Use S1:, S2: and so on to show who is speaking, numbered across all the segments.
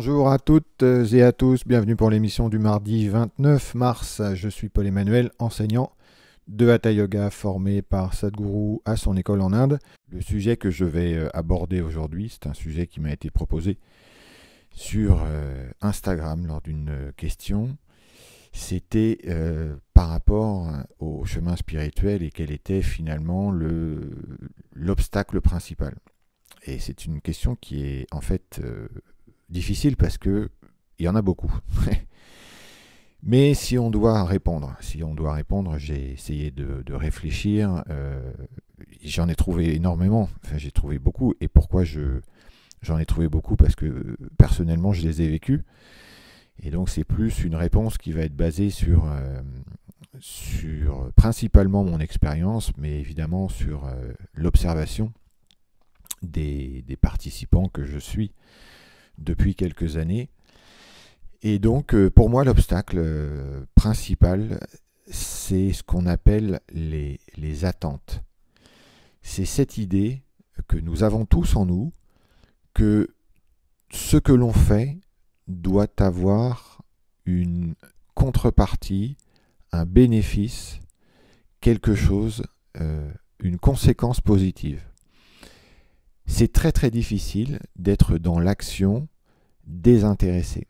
S1: Bonjour à toutes et à tous, bienvenue pour l'émission du mardi 29 mars. Je suis Paul-Emmanuel, enseignant de Hatha Yoga formé par Sadhguru à son école en Inde. Le sujet que je vais aborder aujourd'hui, c'est un sujet qui m'a été proposé sur Instagram lors d'une question. C'était par rapport au chemin spirituel et quel était finalement l'obstacle principal. Et c'est une question qui est en fait difficile parce que il y en a beaucoup. Mais si on doit répondre, j'ai essayé de réfléchir. J'en ai trouvé énormément. Enfin, j'ai trouvé beaucoup. Et pourquoi j'en ai trouvé beaucoup? Parce que personnellement, je les ai vécus. Et donc, c'est plus une réponse qui va être basée sur principalement mon expérience, mais évidemment sur l'observation des participants que je suis depuis quelques années. Et donc, pour moi, l'obstacle principal, c'est ce qu'on appelle les attentes. C'est cette idée que nous avons tous en nous, que ce que l'on fait doit avoir une contrepartie, un bénéfice, quelque chose, une conséquence positive. C'est très très difficile d'être dans l'action désintéressée.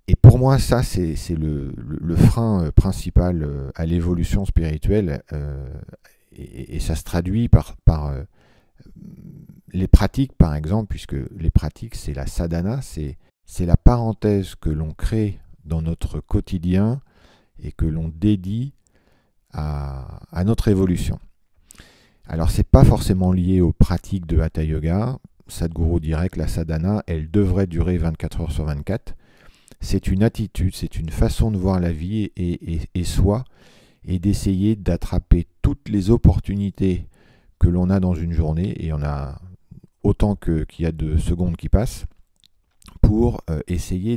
S1: Et pour moi, ça, c'est le frein principal à l'évolution spirituelle. Et ça se traduit par les pratiques, par exemple, puisque les pratiques, c'est la sadhana, c'est la parenthèse que l'on crée dans notre quotidien et que l'on dédie à notre évolution. Alors, ce n'est pas forcément lié aux pratiques de Hatha Yoga. Sadhguru dirait que la sadhana, elle devrait durer 24 heures sur 24. C'est une attitude, c'est une façon de voir la vie et soi, et d'essayer d'attraper toutes les opportunités que l'on a dans une journée, et il y en a autant qu'il y a de secondes qui passent, pour essayer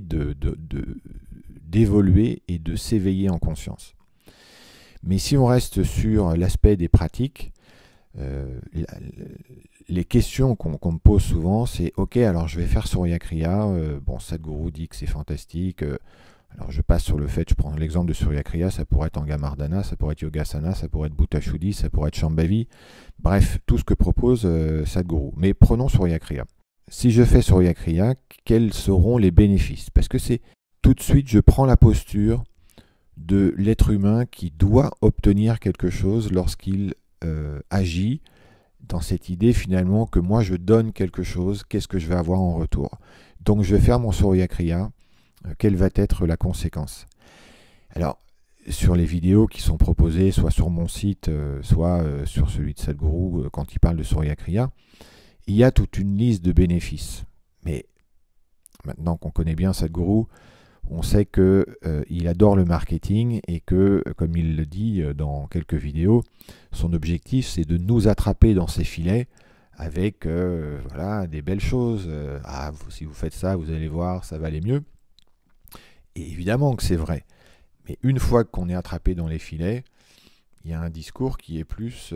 S1: d'évoluer et de s'éveiller en conscience. Mais si on reste sur l'aspect des pratiques, les questions qu'on me pose souvent, c'est ok, alors je vais faire Surya Kriya. Bon, Sadhguru dit que c'est fantastique. Alors je passe sur le fait, je prends l'exemple de Surya Kriya, ça pourrait être Angamardana, ça pourrait être Yogasana, ça pourrait être Bhuta Shuddhi, ça pourrait être Shambhavi. Bref, tout ce que propose Sadhguru. Mais prenons Surya Kriya. Si je fais Surya Kriya, quels seront les bénéfices? Parce que c'est tout de suite, je prends la posture de l'être humain qui doit obtenir quelque chose lorsqu'il agit dans cette idée finalement que moi je donne quelque chose, qu'est-ce que je vais avoir en retour? Donc je vais faire mon Surya Kriya, quelle va être la conséquence? Alors, sur les vidéos qui sont proposées, soit sur mon site, soit sur celui de Sadhguru, quand il parle de Surya Kriya, il y a toute une liste de bénéfices. Mais maintenant qu'on connaît bien Sadhguru, on sait qu'il adore le marketing et que, comme il le dit dans quelques vidéos, son objectif c'est de nous attraper dans ses filets avec voilà, des belles choses. Si vous faites ça, vous allez voir, ça va aller mieux. Et évidemment que c'est vrai. Mais une fois qu'on est attrapé dans les filets, il y a un discours qui est plus,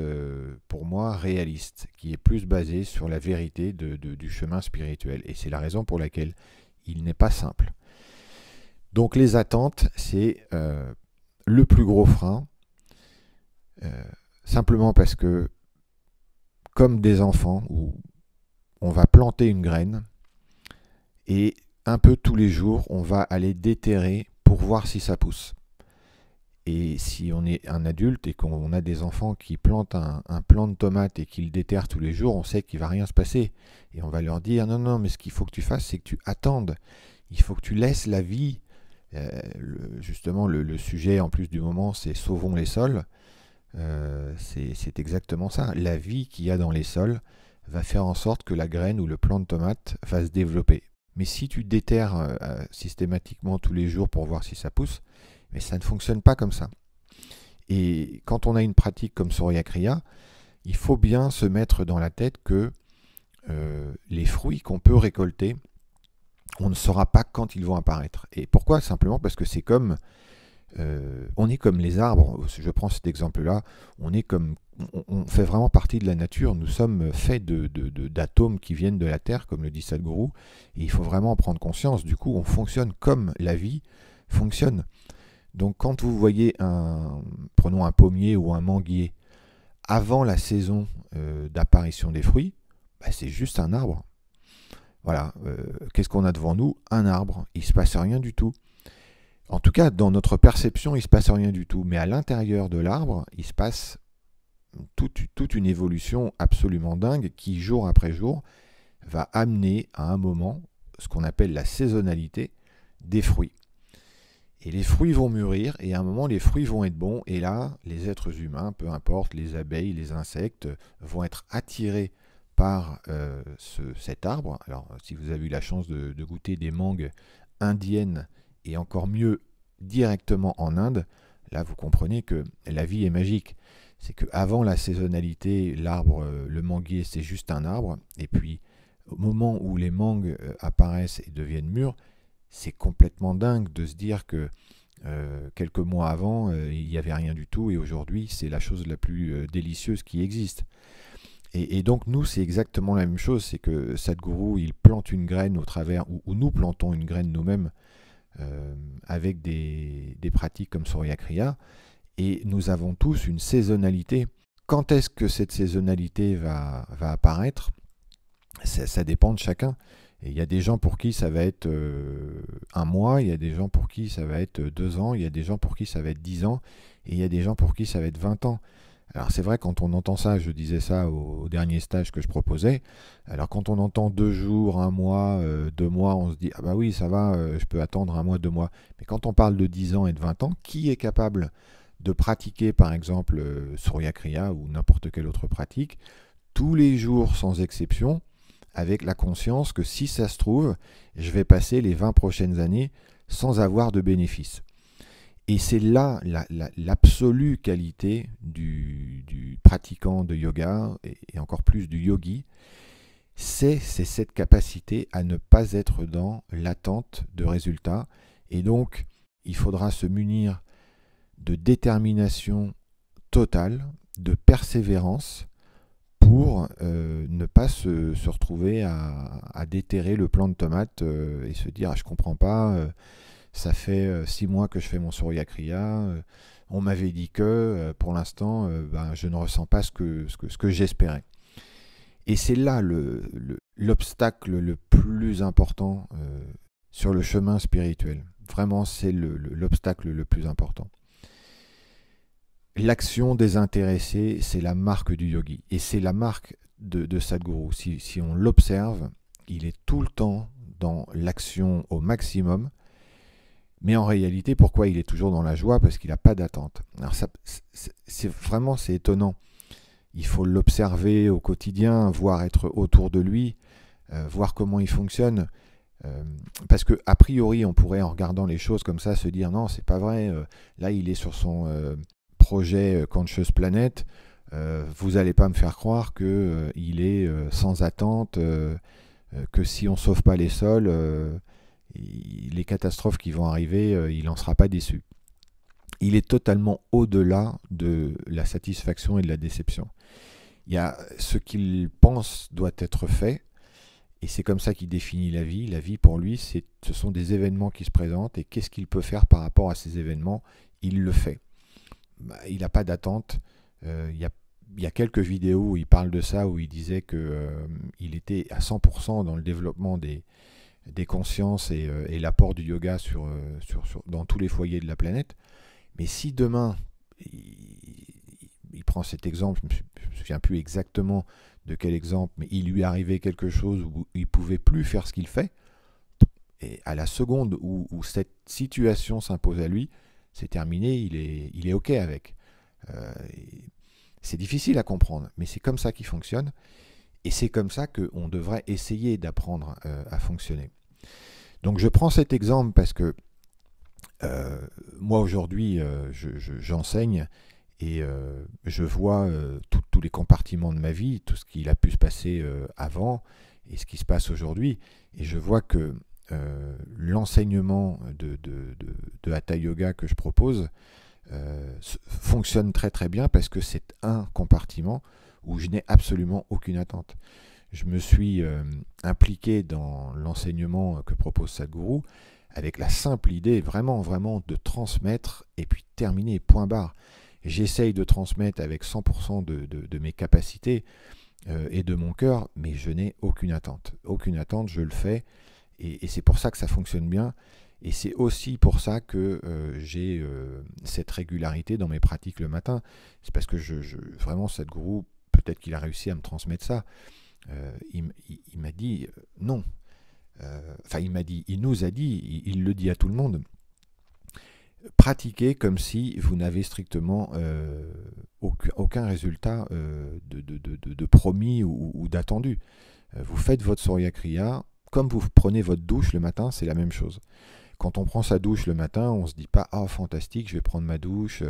S1: pour moi, réaliste, qui est plus basé sur la vérité du chemin spirituel. Et c'est la raison pour laquelle il n'est pas simple. Donc les attentes, c'est le plus gros frein, simplement parce que, comme des enfants, où on va planter une graine, et un peu tous les jours, on va aller déterrer pour voir si ça pousse. Et si on est un adulte et qu'on a des enfants qui plantent un plant de tomates et qui le déterrent tous les jours, on sait qu'il ne va rien se passer. Et on va leur dire, non, non, mais ce qu'il faut que tu fasses, c'est que tu attendes. Il faut que tu laisses la vie. Justement, le sujet en plus du moment, c'est sauvons les sols. C'est exactement ça. La vie qu'il y a dans les sols va faire en sorte que la graine ou le plant de tomate va se développer. Mais si tu déterres systématiquement tous les jours pour voir si ça pousse, mais ça ne fonctionne pas comme ça. Et quand on a une pratique comme Surya Kriya, il faut bien se mettre dans la tête que les fruits qu'on peut récolter, on ne saura pas quand ils vont apparaître. Et pourquoi? Simplement parce que c'est comme On est comme les arbres, je prends cet exemple-là, on fait vraiment partie de la nature, nous sommes faits d'atomes qui viennent de la Terre, comme le dit Sadhguru, et il faut vraiment en prendre conscience. Du coup, on fonctionne comme la vie fonctionne. Donc quand vous voyez prenons un pommier ou un manguier, avant la saison d'apparition des fruits, bah, c'est juste un arbre. Voilà, qu'est-ce qu'on a devant nous? Un arbre, il ne se passe rien du tout. En tout cas, dans notre perception, il ne se passe rien du tout. Mais à l'intérieur de l'arbre, il se passe toute une évolution absolument dingue qui, jour après jour, va amener à un moment ce qu'on appelle la saisonnalité des fruits. Et les fruits vont mûrir, et à un moment, les fruits vont être bons, et là, les êtres humains, peu importe, les abeilles, les insectes, vont être attirés par cet arbre. Alors, si vous avez eu la chance de goûter des mangues indiennes, et encore mieux directement en Inde, là vous comprenez que la vie est magique. C'est qu'avant la saisonnalité, l'arbre, le manguier, c'est juste un arbre, et puis au moment où les mangues apparaissent et deviennent mûres, c'est complètement dingue de se dire que quelques mois avant, il n'y avait rien du tout, et aujourd'hui, c'est la chose la plus délicieuse qui existe. Et donc nous, c'est exactement la même chose, c'est que Sadhguru, il plante une graine au travers, ou nous plantons une graine nous-mêmes, avec des pratiques comme Surya Kriya, et nous avons tous une saisonnalité. Quand est-ce que cette saisonnalité va apparaître? Ça dépend de chacun. Et il y a des gens pour qui ça va être un mois, il y a des gens pour qui ça va être 2 ans, il y a des gens pour qui ça va être 10 ans, et il y a des gens pour qui ça va être 20 ans. Alors c'est vrai, quand on entend ça, je disais ça au dernier stage que je proposais, alors quand on entend 2 jours, 1 mois, 2 mois, on se dit, ah bah oui, ça va, je peux attendre 1 mois, 2 mois. Mais quand on parle de 10 ans et de 20 ans, qui est capable de pratiquer par exemple Surya Kriya ou n'importe quelle autre pratique, tous les jours sans exception, avec la conscience que si ça se trouve, je vais passer les 20 prochaines années sans avoir de bénéfices. Et c'est là l'absolue qualité du pratiquant de yoga, et encore plus du yogi, c'est cette capacité à ne pas être dans l'attente de résultats. Et donc, il faudra se munir de détermination totale, de persévérance, pour ne pas se retrouver à déterrer le plant de tomate et se dire, ah, je comprends pas, ça fait 6 mois que je fais mon Surya Kriya, on m'avait dit que pour l'instant je ne ressens pas ce que j'espérais. Et c'est là l'obstacle le plus important sur le chemin spirituel. Vraiment, c'est l'obstacle le plus important. L'action désintéressée, c'est la marque du yogi. Et c'est la marque de Sadhguru. Si on l'observe, il est tout le temps dans l'action au maximum. Mais en réalité, pourquoi il est toujours dans la joie? Parce qu'il n'a pas d'attente. Alors c'est étonnant. Il faut l'observer au quotidien, voir être autour de lui, voir comment il fonctionne. Parce que a priori, on pourrait, en regardant les choses comme ça, se dire non, c'est pas vrai. Là, il est sur son projet Conscious Planet. Vous n'allez pas me faire croire qu'il est sans attente, que si on ne sauve pas les sols, les catastrophes qui vont arriver, il n'en sera pas déçu. Il est totalement au-delà de la satisfaction et de la déception. Il y a ce qu'il pense doit être fait, et c'est comme ça qu'il définit la vie. La vie, pour lui, ce sont des événements qui se présentent, et qu'est-ce qu'il peut faire par rapport à ces événements? Il le fait. Il n'a pas d'attente. Il y a quelques vidéos où il parle de ça, où il disait qu'il était à 100% dans le développement des consciences et l'apport du yoga dans tous les foyers de la planète. Mais si demain, il prend cet exemple, je ne me souviens plus exactement de quel exemple, mais il lui arrivait quelque chose où il ne pouvait plus faire ce qu'il fait, et à la seconde où cette situation s'impose à lui, c'est terminé, il est OK avec. C'est difficile à comprendre, mais c'est comme ça qu'il fonctionne, et c'est comme ça qu'on devrait essayer d'apprendre à fonctionner. Donc je prends cet exemple parce que moi aujourd'hui j'enseigne, et je vois tous les compartiments de ma vie, tout ce qu'il a pu se passer avant et ce qui se passe aujourd'hui, et je vois que l'enseignement de Hatha Yoga que je propose fonctionne très très bien parce que c'est un compartiment où je n'ai absolument aucune attente. Je me suis impliqué dans l'enseignement que propose Sadhguru avec la simple idée vraiment de transmettre et puis terminer, point barre. J'essaye de transmettre avec 100% de mes capacités et de mon cœur, mais je n'ai aucune attente. Aucune attente, je le fais et c'est pour ça que ça fonctionne bien. Et c'est aussi pour ça que j'ai cette régularité dans mes pratiques le matin. C'est parce que vraiment, Sadhguru, peut-être qu'il a réussi à me transmettre ça. Il m'a dit non. Enfin, il nous a dit, il le dit à tout le monde, pratiquez comme si vous n'avez strictement aucun résultat de promis ou d'attendu. Vous faites votre Surya Kriya, comme vous prenez votre douche le matin, c'est la même chose. Quand on prend sa douche le matin, on ne se dit pas « Ah, fantastique, je vais prendre ma douche ».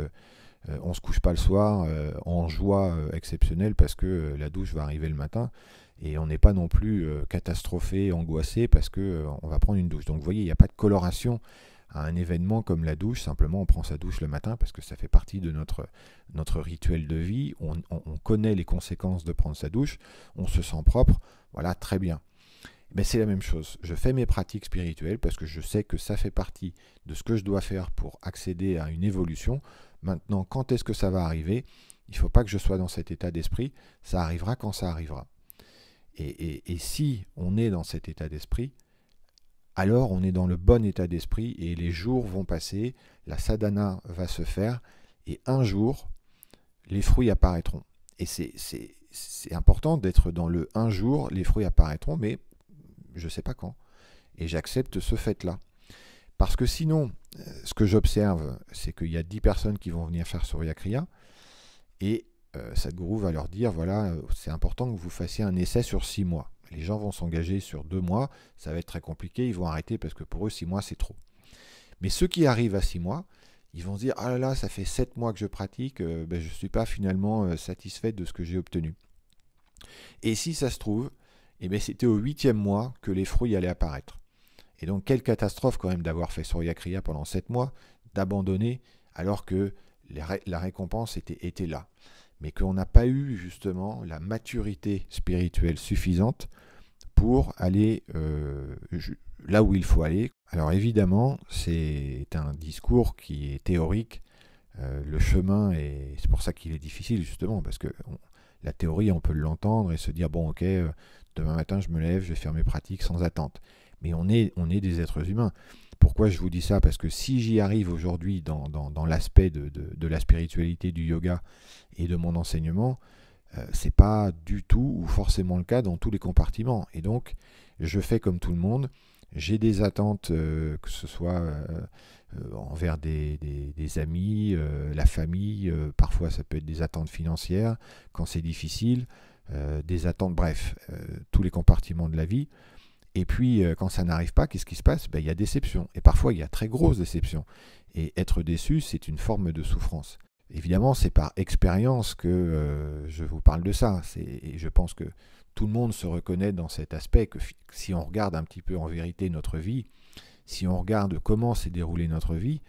S1: On ne se couche pas le soir en joie exceptionnelle parce que la douche va arriver le matin. Et on n'est pas non plus catastrophé, angoissé parce qu'on va prendre une douche. Donc vous voyez, il n'y a pas de coloration à un événement comme la douche. Simplement, on prend sa douche le matin parce que ça fait partie de notre rituel de vie. On connaît les conséquences de prendre sa douche. On se sent propre. Voilà, très bien. Mais c'est la même chose. Je fais mes pratiques spirituelles parce que je sais que ça fait partie de ce que je dois faire pour accéder à une évolution. Maintenant, quand est-ce que ça va arriver? Il ne faut pas que je sois dans cet état d'esprit. Ça arrivera quand ça arrivera. Et si on est dans cet état d'esprit, alors on est dans le bon état d'esprit et les jours vont passer, la sadhana va se faire et un jour, les fruits apparaîtront. Et c'est important d'être dans le un jour, les fruits apparaîtront, mais je ne sais pas quand. Et j'accepte ce fait-là. Parce que sinon, ce que j'observe, c'est qu'il y a 10 personnes qui vont venir faire Surya Kriya et Sadhguru va leur dire, voilà, c'est important que vous fassiez un essai sur 6 mois. Les gens vont s'engager sur 2 mois, ça va être très compliqué, ils vont arrêter parce que pour eux, 6 mois, c'est trop. Mais ceux qui arrivent à 6 mois, ils vont se dire, ah là là, ça fait 7 mois que je pratique, je ne suis pas finalement satisfait de ce que j'ai obtenu. Et si ça se trouve, c'était au 8e mois que les fruits allaient apparaître. Et donc, quelle catastrophe quand même d'avoir fait Surya Kriya pendant 7 mois, d'abandonner alors que la récompense était là. Mais qu'on n'a pas eu justement la maturité spirituelle suffisante pour aller là où il faut aller. Alors évidemment, c'est un discours qui est théorique. Le chemin, c'est pour ça qu'il est difficile justement, parce que la théorie, on peut l'entendre et se dire, bon ok, demain matin je me lève, je vais faire mes pratiques sans attente. Mais on est des êtres humains. Pourquoi je vous dis ça? Parce que si j'y arrive aujourd'hui dans l'aspect de la spiritualité, du yoga et de mon enseignement, c'est pas du tout ou forcément le cas dans tous les compartiments. Et donc, je fais comme tout le monde. J'ai des attentes, que ce soit envers des amis, la famille, parfois ça peut être des attentes financières, quand c'est difficile, des attentes, bref, tous les compartiments de la vie. Et puis, quand ça n'arrive pas, qu'est-ce qui se passe? Il y a déception. Et parfois, il y a très grosse déception. Et être déçu, c'est une forme de souffrance. Évidemment, c'est par expérience que je vous parle de ça. Et je pense que tout le monde se reconnaît dans cet aspect, que si on regarde un petit peu en vérité notre vie, si on regarde comment s'est déroulée notre vie,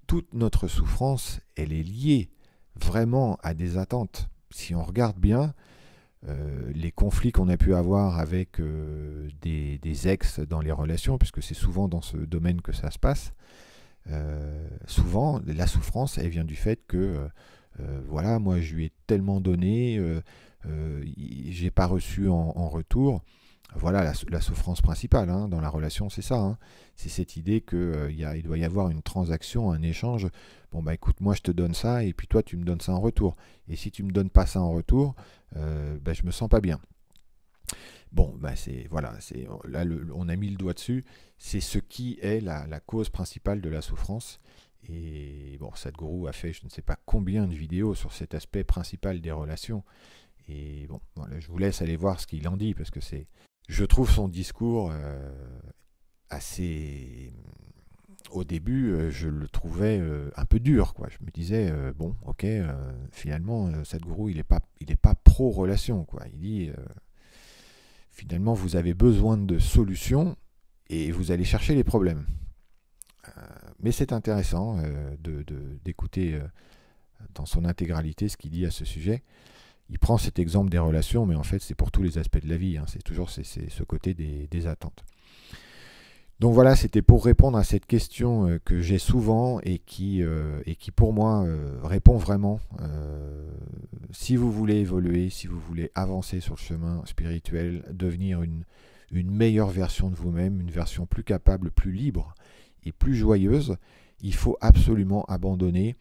S1: toute notre souffrance, elle est liée vraiment à des attentes. Si on regarde bien, les conflits qu'on a pu avoir avec des ex dans les relations, puisque c'est souvent dans ce domaine que ça se passe, souvent la souffrance elle vient du fait que voilà, moi je lui ai tellement donné, j'ai pas reçu en retour. Voilà la souffrance principale dans la relation, c'est ça. C'est cette idée qu'il doit y avoir une transaction, un échange. Bon bah écoute, moi je te donne ça et puis toi tu me donnes ça en retour. Et si tu me donnes pas ça en retour, je me sens pas bien. Bon, là on a mis le doigt dessus. C'est ce qui est la cause principale de la souffrance. Et bon, Sadhguru a fait je ne sais pas combien de vidéos sur cet aspect principal des relations. Et bon, voilà, je vous laisse aller voir ce qu'il en dit parce que je trouve son discours assez... Au début, je le trouvais un peu dur, quoi. Je me disais, bon, ok, finalement, Sadhguru, il est pas pro-relation, quoi. Il dit, finalement, vous avez besoin de solutions, et vous allez chercher les problèmes. Mais c'est intéressant d'écouter dans son intégralité ce qu'il dit à ce sujet. Il prend cet exemple des relations, mais en fait c'est pour tous les aspects de la vie, hein. C'est toujours ce côté des attentes. Donc voilà, c'était pour répondre à cette question que j'ai souvent et qui pour moi répond vraiment. Si vous voulez évoluer, si vous voulez avancer sur le chemin spirituel, devenir une meilleure version de vous-même, une version plus capable, plus libre et plus joyeuse, il faut absolument abandonner.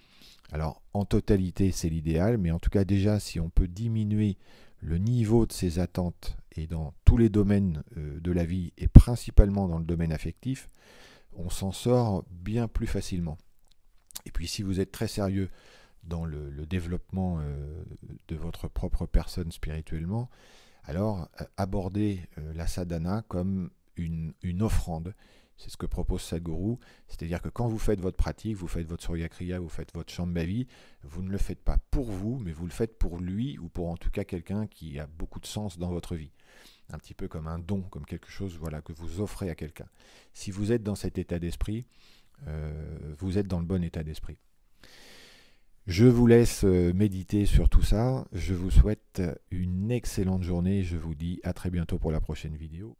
S1: Alors en totalité c'est l'idéal, mais en tout cas déjà si on peut diminuer le niveau de ses attentes et dans tous les domaines de la vie et principalement dans le domaine affectif, on s'en sort bien plus facilement. Et puis si vous êtes très sérieux dans le développement de votre propre personne spirituellement, alors abordez la sadhana comme une offrande. C'est ce que propose Sadhguru, c'est-à-dire que quand vous faites votre pratique, vous faites votre Surya Kriya, vous faites votre Shambhavi, vous ne le faites pas pour vous, mais vous le faites pour lui ou pour en tout cas quelqu'un qui a beaucoup de sens dans votre vie. Un petit peu comme un don, comme quelque chose que vous offrez à quelqu'un. Si vous êtes dans cet état d'esprit, vous êtes dans le bon état d'esprit. Je vous laisse méditer sur tout ça. Je vous souhaite une excellente journée. Je vous dis à très bientôt pour la prochaine vidéo.